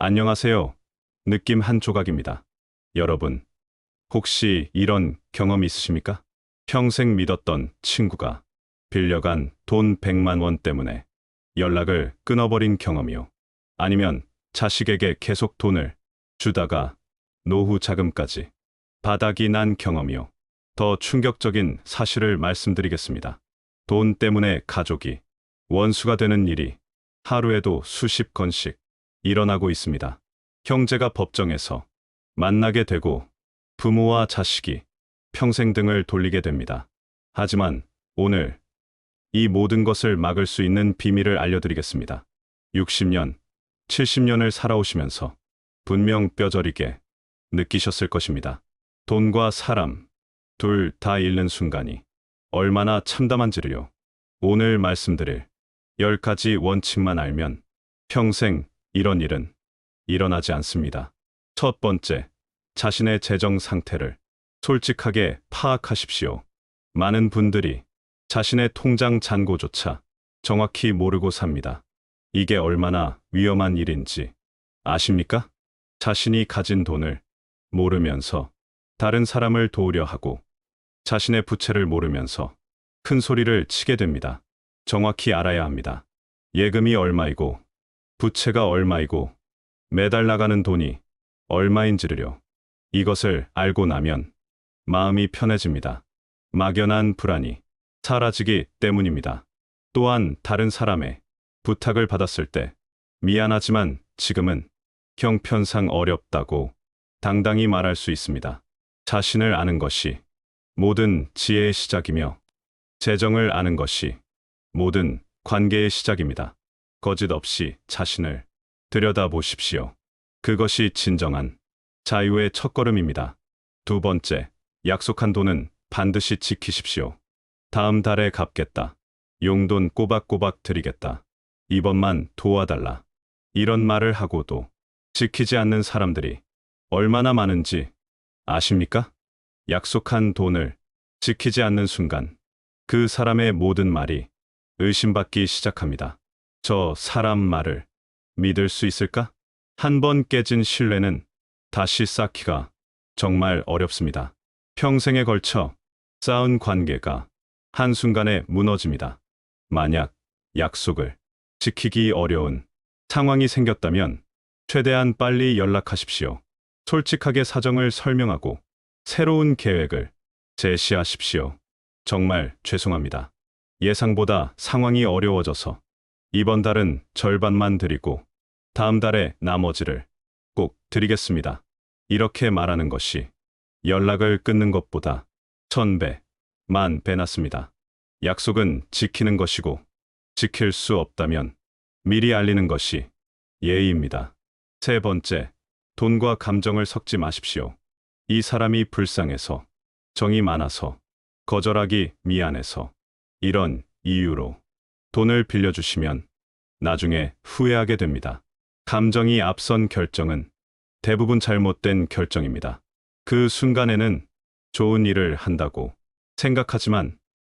안녕하세요. 느낌 한 조각입니다. 여러분, 혹시 이런 경험 있으십니까? 평생 믿었던 친구가 빌려간 돈 100만 원 때문에 연락을 끊어버린 경험이요. 아니면 자식에게 계속 돈을 주다가 노후 자금까지 바닥이 난 경험이요. 더 충격적인 사실을 말씀드리겠습니다. 돈 때문에 가족이 원수가 되는 일이 하루에도 수십 건씩 일어나고 있습니다. 형제가 법정에서 만나게 되고 부모와 자식이 평생 등을 돌리게 됩니다. 하지만 오늘 이 모든 것을 막을 수 있는 비밀을 알려드리겠습니다. 60년, 70년을 살아오시면서 분명 뼈저리게 느끼셨을 것입니다. 돈과 사람, 둘 다 잃는 순간이 얼마나 참담한지를요. 오늘 말씀드릴 10가지 원칙만 알면 평생 이런 일은 일어나지 않습니다. 첫 번째, 자신의 재정 상태를 솔직하게 파악하십시오. 많은 분들이 자신의 통장 잔고조차 정확히 모르고 삽니다. 이게 얼마나 위험한 일인지 아십니까? 자신이 가진 돈을 모르면서 다른 사람을 도우려 하고 자신의 부채를 모르면서 큰 소리를 치게 됩니다. 정확히 알아야 합니다. 예금이 얼마이고 부채가 얼마이고 매달 나가는 돈이 얼마인지를요. 이것을 알고 나면 마음이 편해집니다. 막연한 불안이 사라지기 때문입니다. 또한 다른 사람의 부탁을 받았을 때 미안하지만 지금은 형편상 어렵다고 당당히 말할 수 있습니다. 자신을 아는 것이 모든 지혜의 시작이며 재정을 아는 것이 모든 관계의 시작입니다. 거짓 없이 자신을 들여다보십시오. 그것이 진정한 자유의 첫걸음입니다. 두 번째, 약속한 돈은 반드시 지키십시오. 다음 달에 갚겠다. 용돈 꼬박꼬박 드리겠다. 이번만 도와달라. 이런 말을 하고도 지키지 않는 사람들이 얼마나 많은지 아십니까? 약속한 돈을 지키지 않는 순간 그 사람의 모든 말이 의심받기 시작합니다. 저 사람 말을 믿을 수 있을까? 한 번 깨진 신뢰는 다시 쌓기가 정말 어렵습니다. 평생에 걸쳐 쌓은 관계가 한순간에 무너집니다. 만약 약속을 지키기 어려운 상황이 생겼다면 최대한 빨리 연락하십시오. 솔직하게 사정을 설명하고 새로운 계획을 제시하십시오. 정말 죄송합니다. 예상보다 상황이 어려워져서 이번 달은 절반만 드리고 다음 달에 나머지를 꼭 드리겠습니다. 이렇게 말하는 것이 연락을 끊는 것보다 1000배, 10,000배 낫습니다. 약속은 지키는 것이고 지킬 수 없다면 미리 알리는 것이 예의입니다. 세 번째, 돈과 감정을 섞지 마십시오. 이 사람이 불쌍해서, 정이 많아서, 거절하기 미안해서, 이런 이유로 돈을 빌려주시면 나중에 후회하게 됩니다. 감정이 앞선 결정은 대부분 잘못된 결정입니다. 그 순간에는 좋은 일을 한다고 생각하지만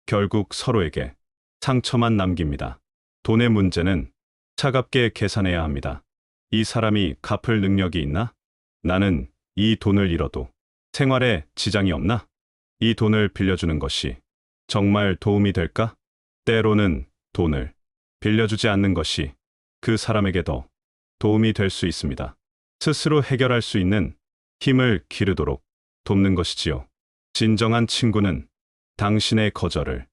결국 서로에게 상처만 남깁니다. 돈의 문제는 차갑게 계산해야 합니다. 이 사람이 갚을 능력이 있나? 나는 이 돈을 잃어도 생활에 지장이 없나? 이 돈을 빌려주는 것이 정말 도움이 될까? 때로는 돈을 빌려주지 않는 것이 그 사람에게 더 도움이 될 수 있습니다. 스스로 해결할 수 있는 힘을 기르도록 돕는 것이지요. 진정한 친구는 당신의 거절을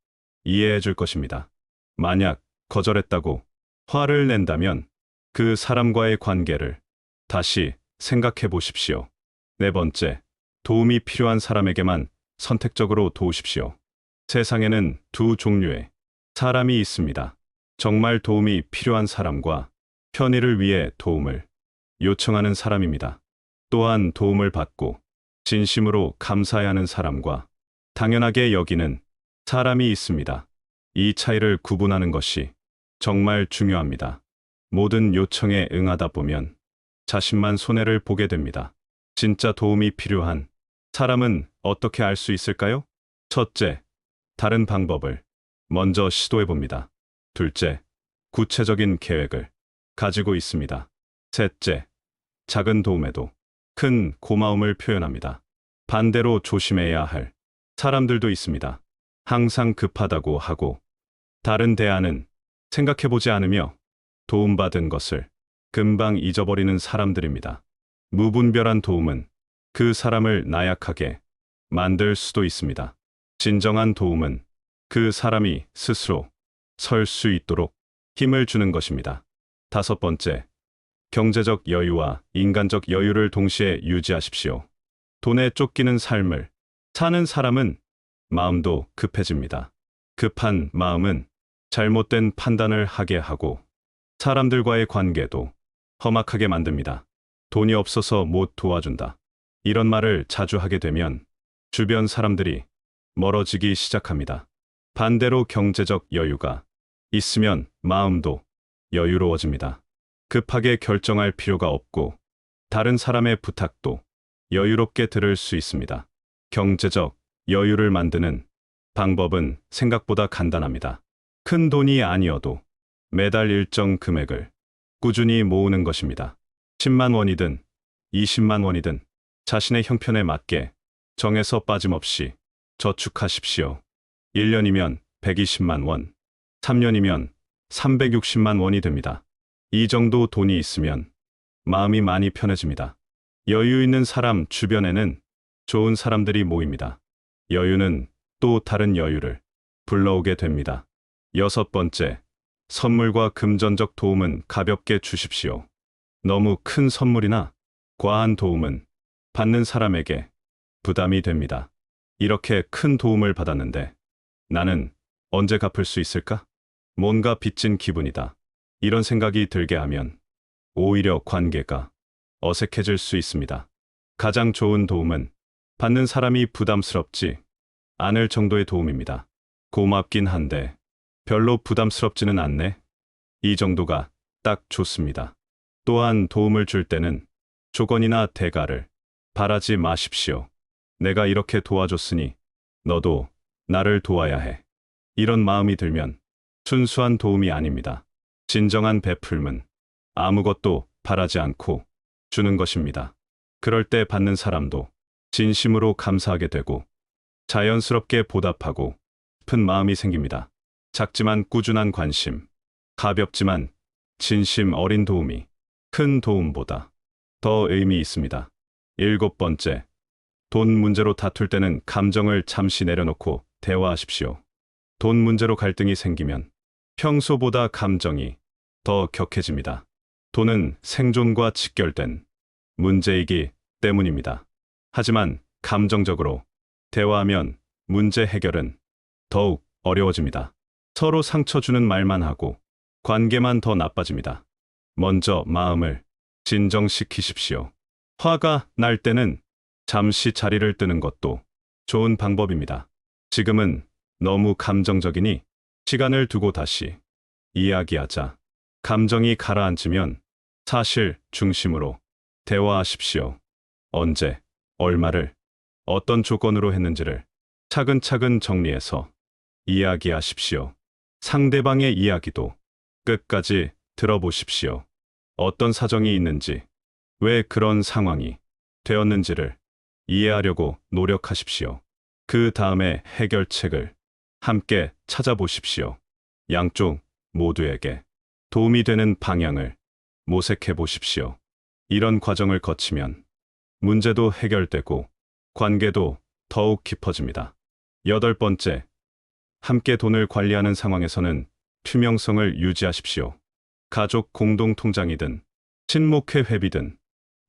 이해해 줄 것입니다. 만약 거절했다고 화를 낸다면 그 사람과의 관계를 다시 생각해 보십시오. 네 번째, 도움이 필요한 사람에게만 선택적으로 도우십시오. 세상에는 두 종류의 사람이 있습니다. 정말 도움이 필요한 사람과 편의를 위해 도움을 요청하는 사람입니다. 또한 도움을 받고 진심으로 감사해야 하는 사람과 당연하게 여기는 사람이 있습니다. 이 차이를 구분하는 것이 정말 중요합니다. 모든 요청에 응하다 보면 자신만 손해를 보게 됩니다. 진짜 도움이 필요한 사람은 어떻게 알 수 있을까요? 첫째, 다른 방법을 먼저 시도해 봅니다. 둘째, 구체적인 계획을 가지고 있습니다. 셋째, 작은 도움에도 큰 고마움을 표현합니다. 반대로 조심해야 할 사람들도 있습니다. 항상 급하다고 하고 다른 대안은 생각해보지 않으며 도움받은 것을 금방 잊어버리는 사람들입니다. 무분별한 도움은 그 사람을 나약하게 만들 수도 있습니다. 진정한 도움은 그 사람이 스스로 설 수 있도록 힘을 주는 것입니다. 다섯 번째, 경제적 여유와 인간적 여유를 동시에 유지하십시오. 돈에 쫓기는 삶을 사는 사람은 마음도 급해집니다. 급한 마음은 잘못된 판단을 하게 하고 사람들과의 관계도 험악하게 만듭니다. 돈이 없어서 못 도와준다. 이런 말을 자주 하게 되면 주변 사람들이 멀어지기 시작합니다. 반대로 경제적 여유가 있으면 마음도 여유로워집니다. 급하게 결정할 필요가 없고 다른 사람의 부탁도 여유롭게 들을 수 있습니다. 경제적 여유를 만드는 방법은 생각보다 간단합니다. 큰 돈이 아니어도 매달 일정 금액을 꾸준히 모으는 것입니다. 10만 원이든 20만 원이든 자신의 형편에 맞게 정해서 빠짐없이 저축하십시오. 1년이면 120만 원, 3년이면 360만 원이 됩니다. 이 정도 돈이 있으면 마음이 많이 편해집니다. 여유 있는 사람 주변에는 좋은 사람들이 모입니다. 여유는 또 다른 여유를 불러오게 됩니다. 여섯 번째, 선물과 금전적 도움은 가볍게 주십시오. 너무 큰 선물이나 과한 도움은 받는 사람에게 부담이 됩니다. 이렇게 큰 도움을 받았는데 나는 언제 갚을 수 있을까? 뭔가 빚진 기분이다. 이런 생각이 들게 하면 오히려 관계가 어색해질 수 있습니다. 가장 좋은 도움은 받는 사람이 부담스럽지 않을 정도의 도움입니다. 고맙긴 한데 별로 부담스럽지는 않네. 이 정도가 딱 좋습니다. 또한 도움을 줄 때는 조건이나 대가를 바라지 마십시오. 내가 이렇게 도와줬으니 너도 나를 도와야 해. 이런 마음이 들면 순수한 도움이 아닙니다. 진정한 베풀음은 아무것도 바라지 않고 주는 것입니다. 그럴 때 받는 사람도 진심으로 감사하게 되고 자연스럽게 보답하고 싶은 마음이 생깁니다. 작지만 꾸준한 관심, 가볍지만 진심 어린 도움이 큰 도움보다 더 의미 있습니다. 일곱 번째, 돈 문제로 다툴 때는 감정을 잠시 내려놓고 대화하십시오. 돈 문제로 갈등이 생기면 평소보다 감정이 더 격해집니다. 돈은 생존과 직결된 문제이기 때문입니다. 하지만 감정적으로 대화하면 문제 해결은 더욱 어려워집니다. 서로 상처 주는 말만 하고 관계만 더 나빠집니다. 먼저 마음을 진정시키십시오. 화가 날 때는 잠시 자리를 뜨는 것도 좋은 방법입니다. 지금은 너무 감정적이니 시간을 두고 다시 이야기하자. 감정이 가라앉으면 사실 중심으로 대화하십시오. 언제, 얼마를, 어떤 조건으로 했는지를 차근차근 정리해서 이야기하십시오. 상대방의 이야기도 끝까지 들어보십시오. 어떤 사정이 있는지, 왜 그런 상황이 되었는지를 이해하려고 노력하십시오. 그 다음에 해결책을 함께 찾아보십시오. 양쪽 모두에게 도움이 되는 방향을 모색해 보십시오. 이런 과정을 거치면 문제도 해결되고 관계도 더욱 깊어집니다. 여덟 번째, 함께 돈을 관리하는 상황에서는 투명성을 유지하십시오. 가족 공동 통장이든 친목회 회비든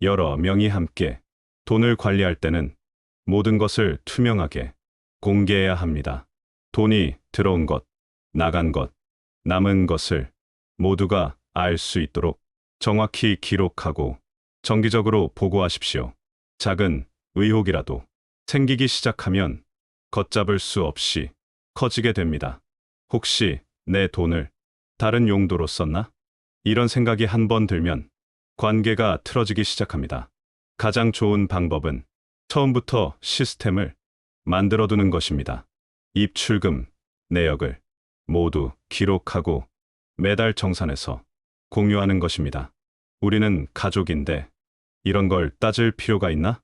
여러 명이 함께 돈을 관리할 때는 모든 것을 투명하게 공개해야 합니다. 돈이 들어온 것, 나간 것, 남은 것을 모두가 알 수 있도록 정확히 기록하고 정기적으로 보고하십시오. 작은 의혹이라도 생기기 시작하면 걷잡을 수 없이 커지게 됩니다. 혹시 내 돈을 다른 용도로 썼나? 이런 생각이 한 번 들면 관계가 틀어지기 시작합니다. 가장 좋은 방법은 처음부터 시스템을 만들어두는 것입니다. 입출금, 내역을 모두 기록하고 매달 정산해서 공유하는 것입니다. 우리는 가족인데 이런 걸 따질 필요가 있나?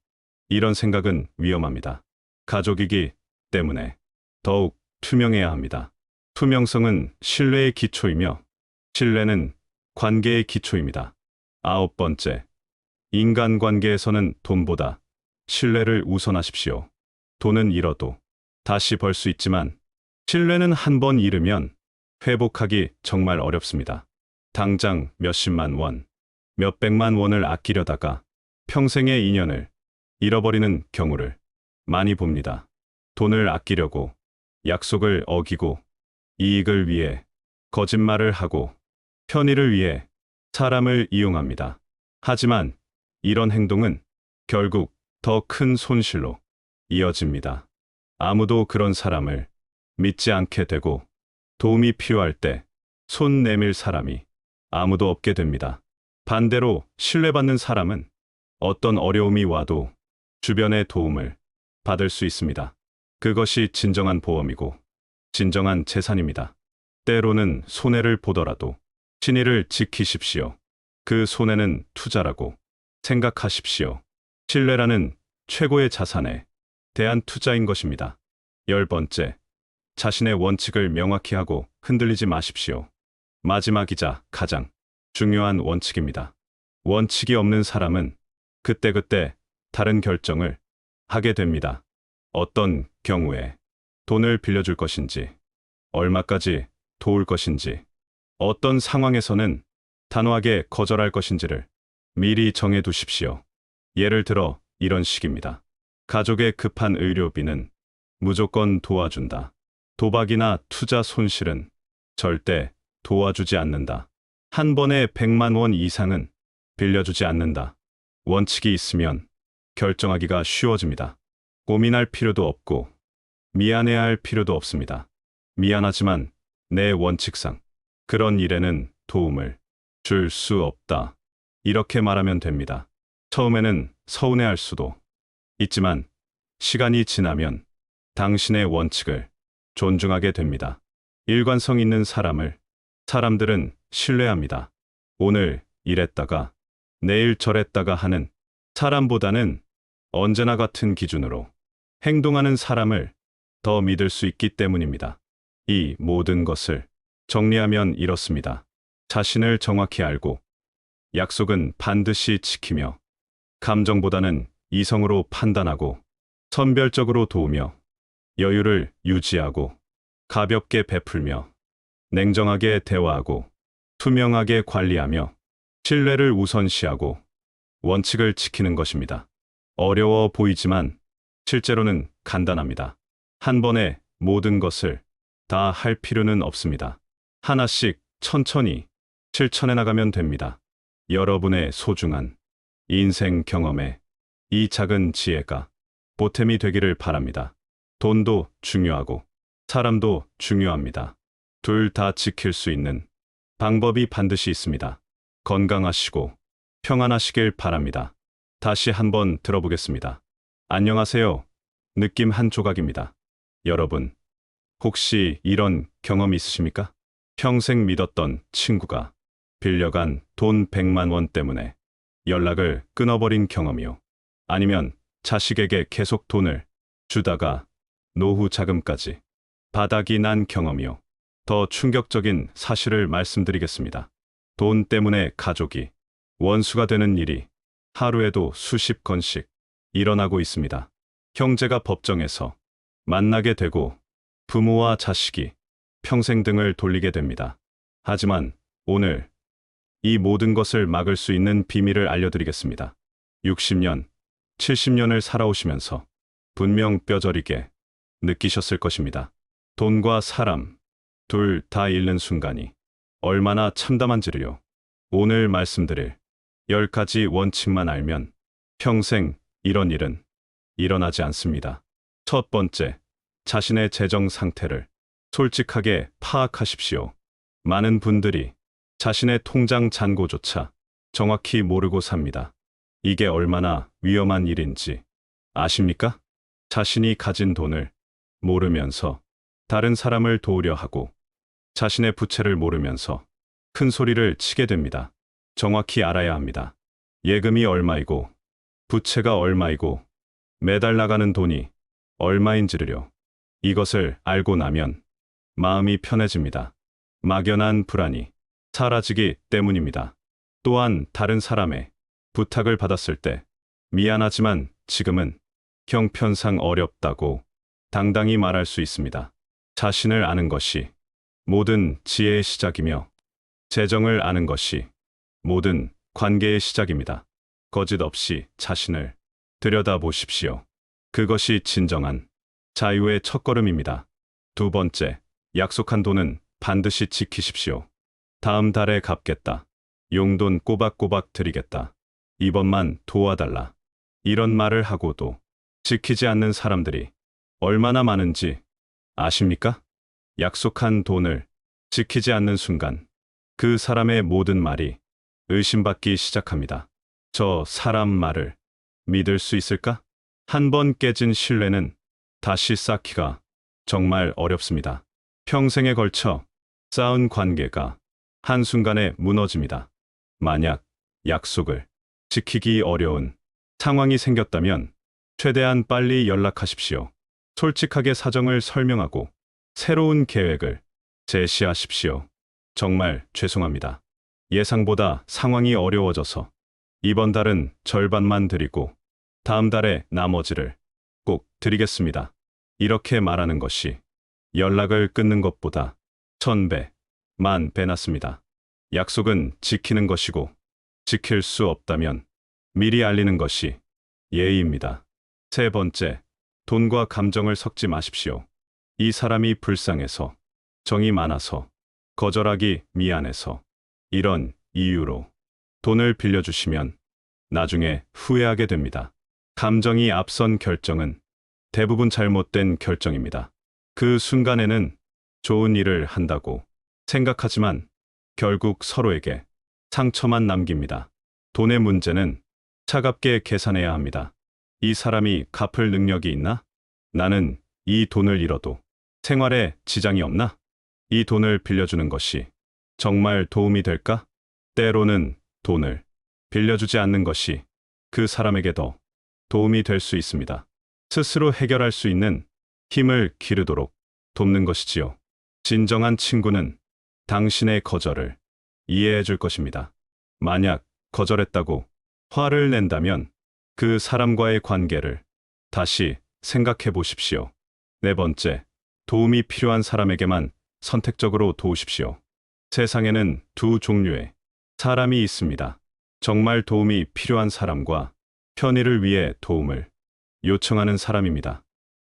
이런 생각은 위험합니다. 가족이기 때문에 더욱 투명해야 합니다. 투명성은 신뢰의 기초이며 신뢰는 관계의 기초입니다. 아홉 번째, 인간관계에서는 돈보다 신뢰를 우선하십시오. 돈은 잃어도 다시 벌 수 있지만 신뢰는 한 번 잃으면 회복하기 정말 어렵습니다. 당장 몇십만 원, 몇백만 원을 아끼려다가 평생의 인연을 잃어버리는 경우를 많이 봅니다. 돈을 아끼려고 약속을 어기고 이익을 위해 거짓말을 하고 편의를 위해 사람을 이용합니다. 하지만 이런 행동은 결국 더 큰 손실로 이어집니다. 아무도 그런 사람을 믿지 않게 되고 도움이 필요할 때 손 내밀 사람이 아무도 없게 됩니다. 반대로 신뢰받는 사람은 어떤 어려움이 와도 주변의 도움을 받을 수 있습니다. 그것이 진정한 보험이고 진정한 재산입니다. 때로는 손해를 보더라도 신의를 지키십시오. 그 손해는 투자라고 생각하십시오. 신뢰라는 최고의 자산에 대한 투자인 것입니다. 열 번째, 자신의 원칙을 명확히 하고 흔들리지 마십시오. 마지막이자 가장 중요한 원칙입니다. 원칙이 없는 사람은 그때그때 다른 결정을 하게 됩니다. 어떤 경우에 돈을 빌려줄 것인지, 얼마까지 도울 것인지, 어떤 상황에서는 단호하게 거절할 것인지를 미리 정해 두십시오. 예를 들어 이런 식입니다. 가족의 급한 의료비는 무조건 도와준다. 도박이나 투자 손실은 절대 도와주지 않는다. 한 번에 100만 원 이상은 빌려주지 않는다. 원칙이 있으면 결정하기가 쉬워집니다. 고민할 필요도 없고 미안해야 할 필요도 없습니다. 미안하지만 내 원칙상 그런 일에는 도움을 줄 수 없다. 이렇게 말하면 됩니다. 처음에는 서운해할 수도 있지만 시간이 지나면 당신의 원칙을 존중하게 됩니다. 일관성 있는 사람들은 신뢰합니다. 오늘 이랬다가 내일 저랬다가 하는 사람보다는 언제나 같은 기준으로 행동하는 사람을 더 믿을 수 있기 때문입니다. 이 모든 것을 정리하면 이렇습니다. 자신을 정확히 알고 약속은 반드시 지키며 감정보다는 이성으로 판단하고 선별적으로 도우며 여유를 유지하고 가볍게 베풀며 냉정하게 대화하고 투명하게 관리하며 신뢰를 우선시하고 원칙을 지키는 것입니다. 어려워 보이지만 실제로는 간단합니다. 한 번에 모든 것을 다 할 필요는 없습니다. 하나씩 천천히 실천해 나가면 됩니다. 여러분의 소중한 인생 경험에 이 작은 지혜가 보탬이 되기를 바랍니다. 돈도 중요하고 사람도 중요합니다. 둘 다 지킬 수 있는 방법이 반드시 있습니다. 건강하시고 평안하시길 바랍니다. 다시 한번 들어보겠습니다. 안녕하세요. 느낌 한 조각입니다. 여러분, 혹시 이런 경험 있으십니까? 평생 믿었던 친구가 빌려간 돈 100만 원 때문에 연락을 끊어버린 경험이요. 아니면 자식에게 계속 돈을 주다가 노후 자금까지 바닥이 난 경험이요. 더 충격적인 사실을 말씀드리겠습니다. 돈 때문에 가족이 원수가 되는 일이 하루에도 수십 건씩 일어나고 있습니다. 형제가 법정에서 만나게 되고 부모와 자식이 평생 등을 돌리게 됩니다. 하지만 오늘 이 모든 것을 막을 수 있는 비밀을 알려드리겠습니다. 60년, 70년을 살아오시면서 분명 뼈저리게 느끼셨을 것입니다. 돈과 사람, 둘 다 잃는 순간이 얼마나 참담한지를요. 오늘 말씀드릴 10가지 원칙만 알면 평생 이런 일은 일어나지 않습니다. 첫 번째, 자신의 재정 상태를 솔직하게 파악하십시오. 많은 분들이 자신의 통장 잔고조차 정확히 모르고 삽니다. 이게 얼마나 위험한 일인지 아십니까? 자신이 가진 돈을 모르면서 다른 사람을 도우려 하고 자신의 부채를 모르면서 큰 소리를 치게 됩니다. 정확히 알아야 합니다. 예금이 얼마이고 부채가 얼마이고 매달 나가는 돈이 얼마인지를요. 이것을 알고 나면 마음이 편해집니다. 막연한 불안이 사라지기 때문입니다. 또한 다른 사람의 부탁을 받았을 때 미안하지만 지금은 형편상 어렵다고 당당히 말할 수 있습니다. 자신을 아는 것이 모든 지혜의 시작이며 재정을 아는 것이 모든 관계의 시작입니다. 거짓 없이 자신을 들여다보십시오. 그것이 진정한 자유의 첫걸음입니다. 두 번째, 약속한 돈은 반드시 지키십시오. 다음 달에 갚겠다. 용돈 꼬박꼬박 드리겠다. 이번만 도와달라. 이런 말을 하고도 지키지 않는 사람들이 얼마나 많은지 아십니까? 약속한 돈을 지키지 않는 순간 그 사람의 모든 말이 의심받기 시작합니다. 저 사람 말을 믿을 수 있을까? 한 번 깨진 신뢰는 다시 쌓기가 정말 어렵습니다. 평생에 걸쳐 쌓은 관계가 한순간에 무너집니다. 만약 약속을 지키기 어려운 상황이 생겼다면 최대한 빨리 연락하십시오. 솔직하게 사정을 설명하고 새로운 계획을 제시하십시오. 정말 죄송합니다. 예상보다 상황이 어려워져서 이번 달은 절반만 드리고 다음 달에 나머지를 꼭 드리겠습니다. 이렇게 말하는 것이 연락을 끊는 것보다 1000배, 10,000배 낫습니다. 약속은 지키는 것이고 지킬 수 없다면 미리 알리는 것이 예의입니다. 세 번째, 돈과 감정을 섞지 마십시오. 이 사람이 불쌍해서, 정이 많아서, 거절하기 미안해서, 이런 이유로 돈을 빌려주시면 나중에 후회하게 됩니다. 감정이 앞선 결정은 대부분 잘못된 결정입니다. 그 순간에는 좋은 일을 한다고 생각하지만 결국 서로에게 상처만 남깁니다. 돈의 문제는 차갑게 계산해야 합니다. 이 사람이 갚을 능력이 있나? 나는 이 돈을 잃어도 생활에 지장이 없나? 이 돈을 빌려주는 것이 정말 도움이 될까? 때로는 돈을 빌려주지 않는 것이 그 사람에게 더 도움이 될 수 있습니다. 스스로 해결할 수 있는 힘을 기르도록 돕는 것이지요. 진정한 친구는 당신의 거절을 이해해 줄 것입니다. 만약 거절했다고 화를 낸다면 그 사람과의 관계를 다시 생각해 보십시오. 네 번째, 도움이 필요한 사람에게만 선택적으로 도우십시오. 세상에는 두 종류의 사람이 있습니다. 정말 도움이 필요한 사람과 편의를 위해 도움을 요청하는 사람입니다.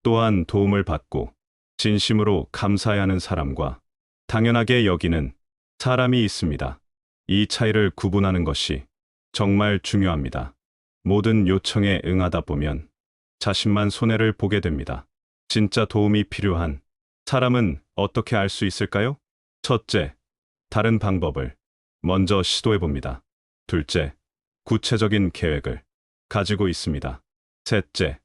또한 도움을 받고 진심으로 감사해하는 사람과 당연하게 여기는 사람이 있습니다. 이 차이를 구분하는 것이 정말 중요합니다. 모든 요청에 응하다 보면 자신만 손해를 보게 됩니다. 진짜 도움이 필요한 사람은 어떻게 알 수 있을까요? 첫째, 다른 방법을 먼저 시도해 봅니다. 둘째, 구체적인 계획을 가지고 있습니다. 셋째,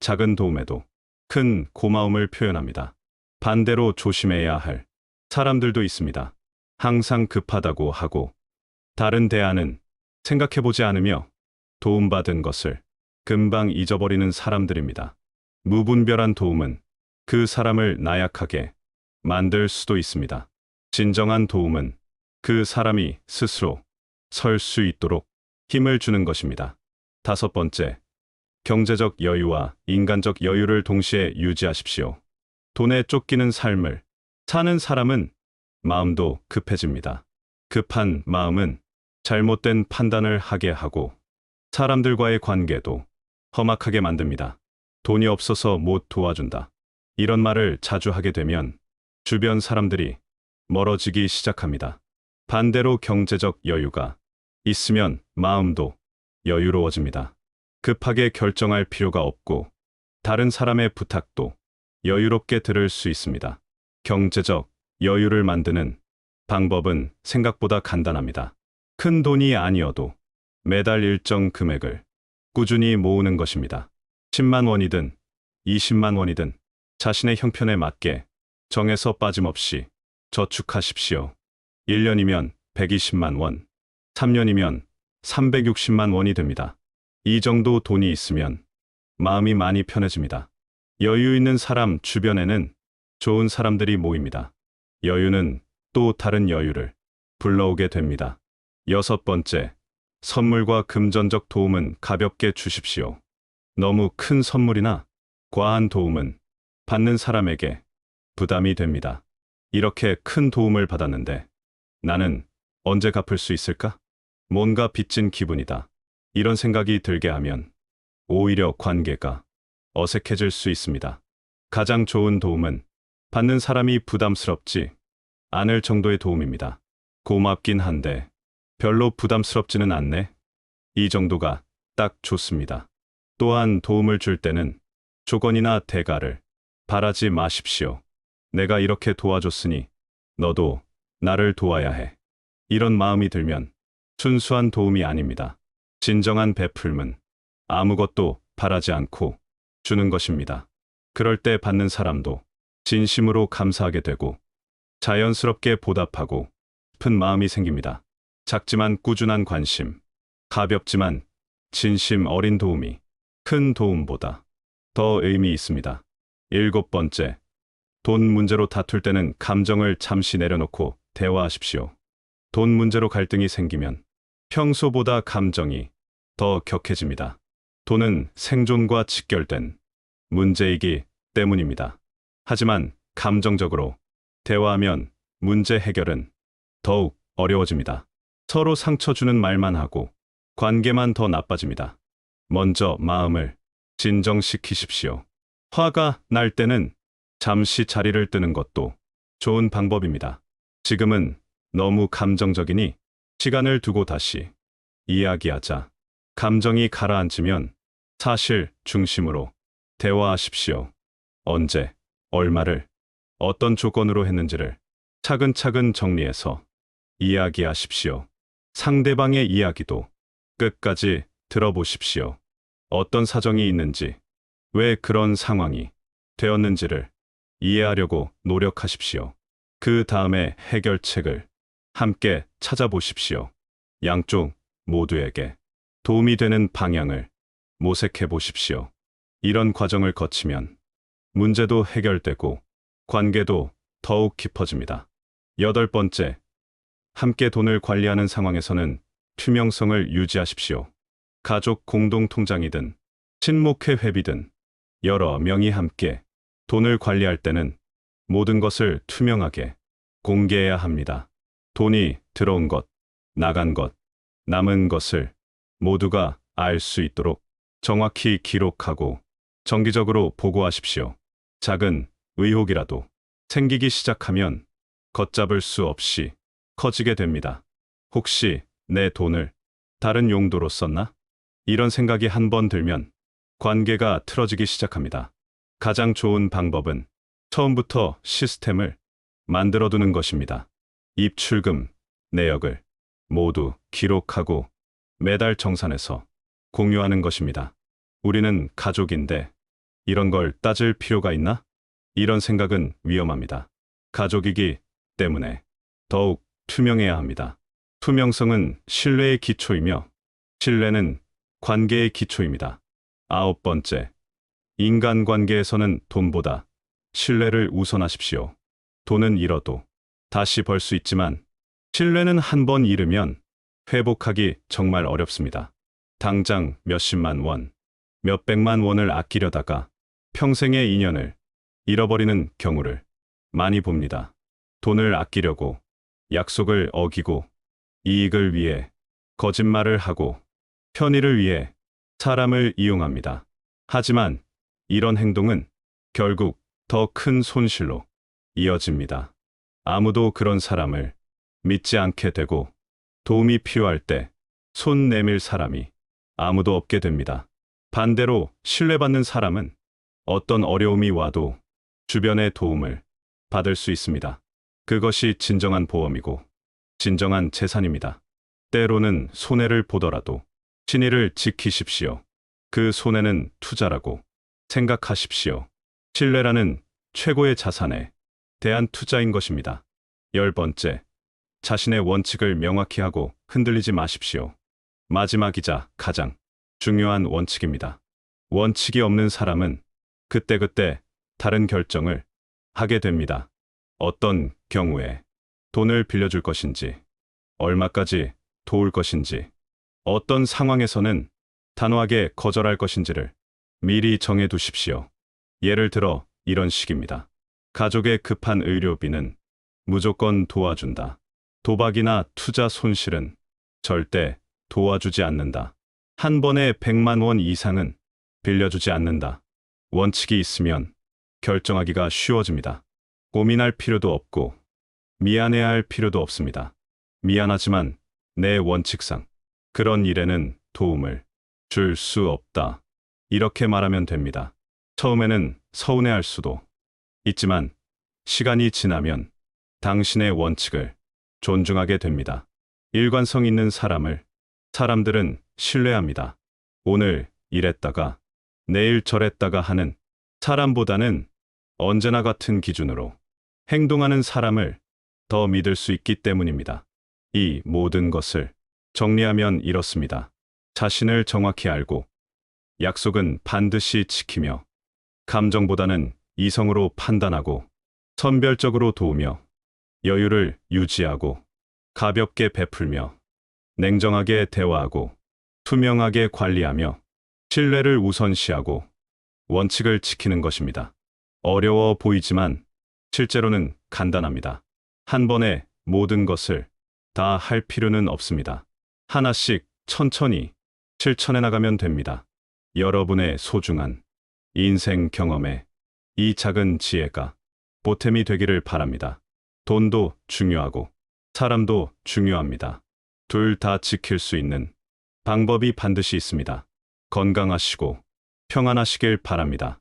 작은 도움에도 큰 고마움을 표현합니다. 반대로 조심해야 할 사람들도 있습니다. 항상 급하다고 하고 다른 대안은 생각해보지 않으며 도움받은 것을 금방 잊어버리는 사람들입니다. 무분별한 도움은 그 사람을 나약하게 만들 수도 있습니다. 진정한 도움은 그 사람이 스스로 설 수 있도록 힘을 주는 것입니다. 다섯 번째, 경제적 여유와 인간적 여유를 동시에 유지하십시오. 돈에 쫓기는 삶을 사는 사람은 마음도 급해집니다. 급한 마음은 잘못된 판단을 하게 하고 사람들과의 관계도 험악하게 만듭니다. 돈이 없어서 못 도와준다. 이런 말을 자주 하게 되면 주변 사람들이 멀어지기 시작합니다. 반대로 경제적 여유가 있으면 마음도 여유로워집니다. 급하게 결정할 필요가 없고 다른 사람의 부탁도 여유롭게 들을 수 있습니다. 경제적 여유를 만드는 방법은 생각보다 간단합니다. 큰 돈이 아니어도 매달 일정 금액을 꾸준히 모으는 것입니다. 10만 원이든 20만 원이든 자신의 형편에 맞게 정해서 빠짐없이 저축하십시오. 1년이면 120만 원, 3년이면 360만 원이 됩니다. 이 정도 돈이 있으면 마음이 많이 편해집니다. 여유 있는 사람 주변에는 좋은 사람들이 모입니다. 여유는 또 다른 여유를 불러오게 됩니다. 여섯 번째, 선물과 금전적 도움은 가볍게 주십시오. 너무 큰 선물이나 과한 도움은 받는 사람에게 부담이 됩니다. 이렇게 큰 도움을 받았는데 나는 언제 갚을 수 있을까? 뭔가 빚진 기분이다. 이런 생각이 들게 하면 오히려 관계가 어색해질 수 있습니다. 가장 좋은 도움은 받는 사람이 부담스럽지 않을 정도의 도움입니다. 고맙긴 한데 별로 부담스럽지는 않네. 이 정도가 딱 좋습니다. 또한 도움을 줄 때는 조건이나 대가를 바라지 마십시오. 내가 이렇게 도와줬으니 너도 나를 도와야 해. 이런 마음이 들면 순수한 도움이 아닙니다. 진정한 베풀음은 아무것도 바라지 않고 주는 것입니다. 그럴 때 받는 사람도 진심으로 감사하게 되고 자연스럽게 보답하고 싶은 마음이 생깁니다. 작지만 꾸준한 관심, 가볍지만 진심 어린 도움이 큰 도움보다 더 의미 있습니다. 일곱 번째, 돈 문제로 다툴 때는 감정을 잠시 내려놓고 대화하십시오. 돈 문제로 갈등이 생기면 평소보다 감정이 더 격해집니다. 돈은 생존과 직결된 문제이기 때문입니다. 하지만 감정적으로 대화하면 문제 해결은 더욱 어려워집니다. 서로 상처 주는 말만 하고 관계만 더 나빠집니다. 먼저 마음을 진정시키십시오. 화가 날 때는 잠시 자리를 뜨는 것도 좋은 방법입니다. 지금은 너무 감정적이니 시간을 두고 다시 이야기하자. 감정이 가라앉으면 사실 중심으로 대화하십시오. 언제, 얼마를, 어떤 조건으로 했는지를 차근차근 정리해서 이야기하십시오. 상대방의 이야기도 끝까지 들어보십시오. 어떤 사정이 있는지, 왜 그런 상황이 되었는지를 이해하려고 노력하십시오. 그 다음에 해결책을 함께 찾아보십시오. 양쪽 모두에게 도움이 되는 방향을 모색해 보십시오. 이런 과정을 거치면 문제도 해결되고 관계도 더욱 깊어집니다. 여덟 번째, 함께 돈을 관리하는 상황에서는 투명성을 유지하십시오. 가족 공동 통장이든 친목회 회비든 여러 명이 함께 돈을 관리할 때는 모든 것을 투명하게 공개해야 합니다. 돈이 들어온 것, 나간 것, 남은 것을 모두가 알 수 있도록 정확히 기록하고 정기적으로 보고하십시오. 작은 의혹이라도 생기기 시작하면 걷잡을 수 없이 커지게 됩니다. 혹시 내 돈을 다른 용도로 썼나? 이런 생각이 한 번 들면 관계가 틀어지기 시작합니다. 가장 좋은 방법은 처음부터 시스템을 만들어두는 것입니다. 입출금, 내역을 모두 기록하고 매달 정산해서 공유하는 것입니다. 우리는 가족인데 이런 걸 따질 필요가 있나? 이런 생각은 위험합니다. 가족이기 때문에 더욱 투명해야 합니다. 투명성은 신뢰의 기초이며 신뢰는 관계의 기초입니다. 아홉 번째, 인간관계에서는 돈보다 신뢰를 우선하십시오. 돈은 잃어도 다시 벌 수 있지만 신뢰는 한 번 잃으면 회복하기 정말 어렵습니다. 당장 몇십만 원, 몇백만 원을 아끼려다가 평생의 인연을 잃어버리는 경우를 많이 봅니다. 돈을 아끼려고 약속을 어기고 이익을 위해 거짓말을 하고 편의를 위해 사람을 이용합니다. 하지만 이런 행동은 결국 더 큰 손실로 이어집니다. 아무도 그런 사람을 믿지 않게 되고 도움이 필요할 때 손 내밀 사람이 아무도 없게 됩니다. 반대로 신뢰받는 사람은 어떤 어려움이 와도 주변의 도움을 받을 수 있습니다. 그것이 진정한 보험이고 진정한 재산입니다. 때로는 손해를 보더라도 신의를 지키십시오. 그 손해는 투자라고 생각하십시오. 신뢰라는 최고의 자산에 대한 투자인 것입니다. 열 번째, 자신의 원칙을 명확히 하고 흔들리지 마십시오. 마지막이자 가장 중요한 원칙입니다. 원칙이 없는 사람은 그때그때 다른 결정을 하게 됩니다. 어떤 경우에 돈을 빌려줄 것인지, 얼마까지 도울 것인지, 어떤 상황에서는 단호하게 거절할 것인지를 미리 정해 두십시오. 예를 들어 이런 식입니다. 가족의 급한 의료비는 무조건 도와준다. 도박이나 투자 손실은 절대 도와주지 않는다. 한 번에 100만 원 이상은 빌려주지 않는다. 원칙이 있으면 결정하기가 쉬워집니다. 고민할 필요도 없고 미안해할 필요도 없습니다. 미안하지만 내 원칙상 그런 일에는 도움을 줄 수 없다. 이렇게 말하면 됩니다. 처음에는 서운해할 수도 있지만 시간이 지나면 당신의 원칙을 존중하게 됩니다. 일관성 있는 사람들은 신뢰합니다. 오늘 이랬다가 내일 저랬다가 하는 사람보다는 언제나 같은 기준으로 행동하는 사람을 더 믿을 수 있기 때문입니다. 이 모든 것을 정리하면 이렇습니다. 자신을 정확히 알고 약속은 반드시 지키며 감정보다는 이성으로 판단하고 선별적으로 도우며 여유를 유지하고 가볍게 베풀며 냉정하게 대화하고 투명하게 관리하며 신뢰를 우선시하고 원칙을 지키는 것입니다. 어려워 보이지만 실제로는 간단합니다. 한 번에 모든 것을 다 할 필요는 없습니다. 하나씩 천천히 실천해 나가면 됩니다. 여러분의 소중한 인생 경험에 이 작은 지혜가 보탬이 되기를 바랍니다. 돈도 중요하고 사람도 중요합니다. 둘 다 지킬 수 있는 방법이 반드시 있습니다. 건강하시고 평안하시길 바랍니다.